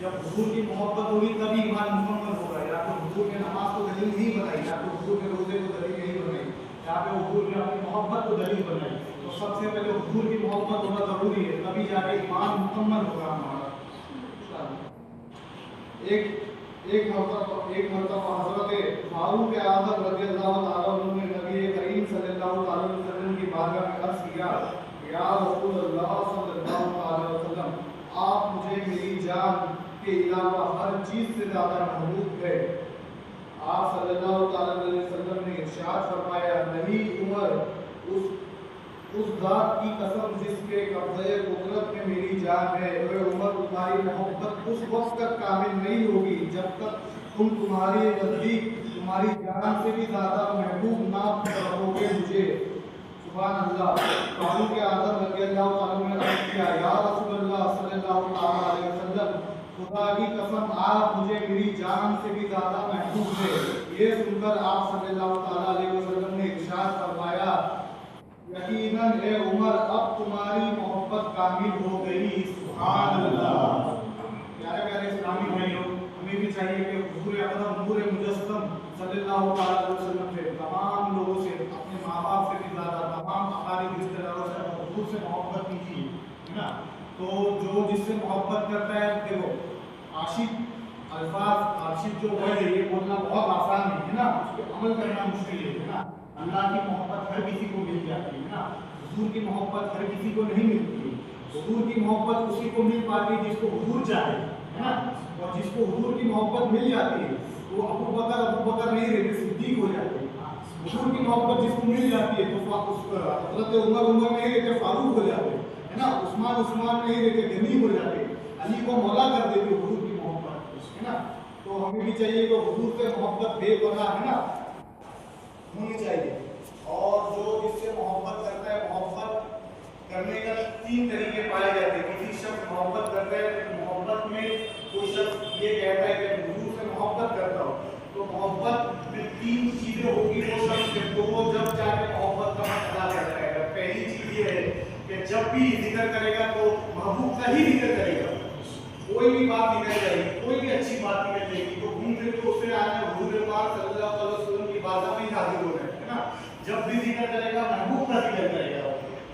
جب حضور کی محبت ہوگی تبھی ایمان مکمل ہوگا. یا تو حضور نے نماز کو دلیل نہیں بنائی, یا تو حضور نے روزے کو دلیل نہیں بنائی, یا پہ حضور نے اپنی محبت کو دلیل بنائی. تو سب سے پہلے حضور کی محبت ہونا ضروری ہے, تبھی جا کے ایمان مکمل ہوگا ہمارا. ایک مرتبہ حضرت فاروق اعظم رضی اللہ تعالیٰ عنہ نے نبی کریم صلی اللہ علیہ وسلم کی بارگاہ میں عرض کیا, یا رسول اللہ صلی اللہ علیہ وسلم, آپ مجھے میری جان کے علاوہ ہر چیز سے زیادہ محبوب ہے. آپ صلی اللہ علیہ وسلم نے ارشاد فرمایا, نہیں عمر, اس ذات کی قسم جس کے قبضۂ قدرت میں میری جان ہے, اے عمر, تمہاری محبت اس وقت تک کامل نہیں ہوگی جب تک تم تمہاری نزدیک تمہاری جان سے بھی زیادہ محبوب نہ رہو گے مجھے. سبحان اللہ. فاروق اعظم رضی اللہ تعالیٰ نے عرض کیا, یا رسول اللہ صلی اللہ علیہ وسلم, خدا کی قسم آپ مجھے میری جان سے بھی زیادہ محبوب ہے. یہ سن کر آپ صلی اللہ علیہ وسلم نے ارشاد فرمایا, یقیناً اے عمر, اب تمہاری محبت کامل ہو گئی. سبحان اللہ. پیارے پیارے اسلامی بھائیوں, ہمیں بھی چاہیے کہ حضور اکرم نور مجسم صلی اللہ علیہ وسلم سے, تمام لوگوں سے, اپنے ماں باپ سے بھی زیادہ, تمام اقارب رشتہ داروں سے حضور سے محبت کیجیے, ہے نا. تو جو جس سے محبت کرتا ہے, دیکھو عاشق الفاظ, عاشق جو ہے یہ بولنا بہت آسان ہے نا, اس پہ عمل کرنا مشکل ہے نا. اللہ کی محبت ہر کسی کو مل جاتی ہے نا, حضور کی محبت ہر کسی کو نہیں ملتی. حضور کی محبت اسی کو مل پاتی ہے جس کو حضور چاہے, ہے نا. اور جس کو حضور کی محبت مل جاتی ہے وہ ابو بکر نہیں رہتے, صدیق ہو جاتے ہیں. حضور کی محبت جس کو مل جاتی ہے تو حضرت عمر نہیں رہتے, فاروق ہو جاتے, ہے نا. عثمان نہیں رہتے, غنی ہو جاتے. علی کو مولا کر دیتے حضور کی محبت, ہے نا. تو ہمیں بھی چاہیے کہ حضور سے محبت بے پناہ, ہے نا, ہونی چاہیے. اور جو جس سے محبت کرتا ہے, محبت کرنے کا 3 طریقے پائے جاتے ہیں. کسی شخص محبت کرتا ہے تو محبت میں کوئی شخص یہ کہتا ہے کہ حضور سے محبت کرتا ہوں, تو محبت میں 3 چیزیں ہوگی وہ شخص کے, تو وہ جب جا کے محبت کا حق ادا کرتا ہے. پہلی چیز یہ ہے کہ جب بھی ذکر کرے گا تو محبوب کا ہی ذکر کرے گا. کوئی بھی بات نکل جائے گی, کوئی بھی اچھی بات نکل جائے گی, تو گھوم پھر کے اس سے آنے حضور پاک صلی اللہ علیہ وسلم کی بارگاہ میں حاضر ہو رہے ہیں, ہے نا. جب بھی ذکر کرے گا محبوب کا ذکر کرے گا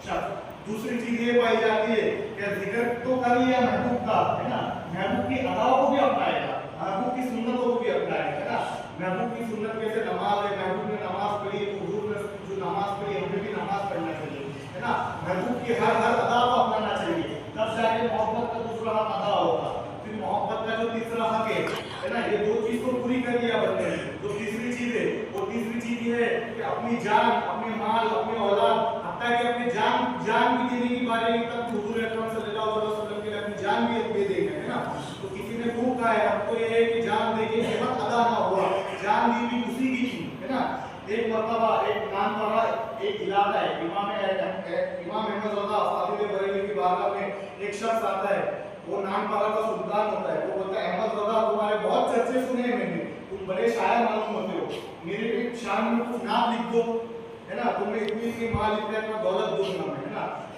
شخص. دوسری چیز یہ پائی جاتی ہے کہ ذکر تو کر لیا محبوب کا, ہے نا, محبوب کی اداؤں کو بھی اپنائے گا, محبوب کی سنتوں کو بھی اپنائے گا, ہے نا. محبوب کی سنت کیسے نماز ہے, محبوب نے نماز پڑھی تو حضور نے جو نماز پڑھی ہمیں بھی نماز پڑھنا چاہیے, ہے نا. محبوب کی ہر ادا کو اپنانا چاہیے, تب جا کے محبت کا دوسرا حق ادا ہوگا. پھر محبت کا جو تیسرا حق ہے نا, یہ 2 چیز کو پوری کر لیا بندے نے. جو تیسری چیز ہے وہ تیسری چیز یہ ہے کہ اپنی جان, اپنے مال, اپنے اولاد, حتیٰ کہ اپنی جان بھی دینے کی باری آئی تب حضور اکرم صلی اللہ علیہ وسلم کے لیے اپنی جان بھی دے دے گا, ہے نا. تو کسی نے خوب کہا ہے اب تو یہ ہے کہ جان دے کے حق ادا نہ ہوا, جان دی بھی اسی کی تھی, ہے نا. ایک مرتبہ ایک نام پڑا, ایک علاقہ ہے, امام احمد رضا فاضل بریلوی کی بارگاہ میں ایک شخص آتا ہے, وہ نام پڑا کا سلطان ہوتا ہے. وہ بولتا ہے, احمد رضا تمہارے بہت چرچے سنے ہیں میں نے, تم بڑے شاعر معلوم ہوتے ہو, میرے بھی شان میں کچھ نام لکھ دو, ہے نا. تمہیں اتنی مال اتنا دولت دوں گا میں, ہے نا.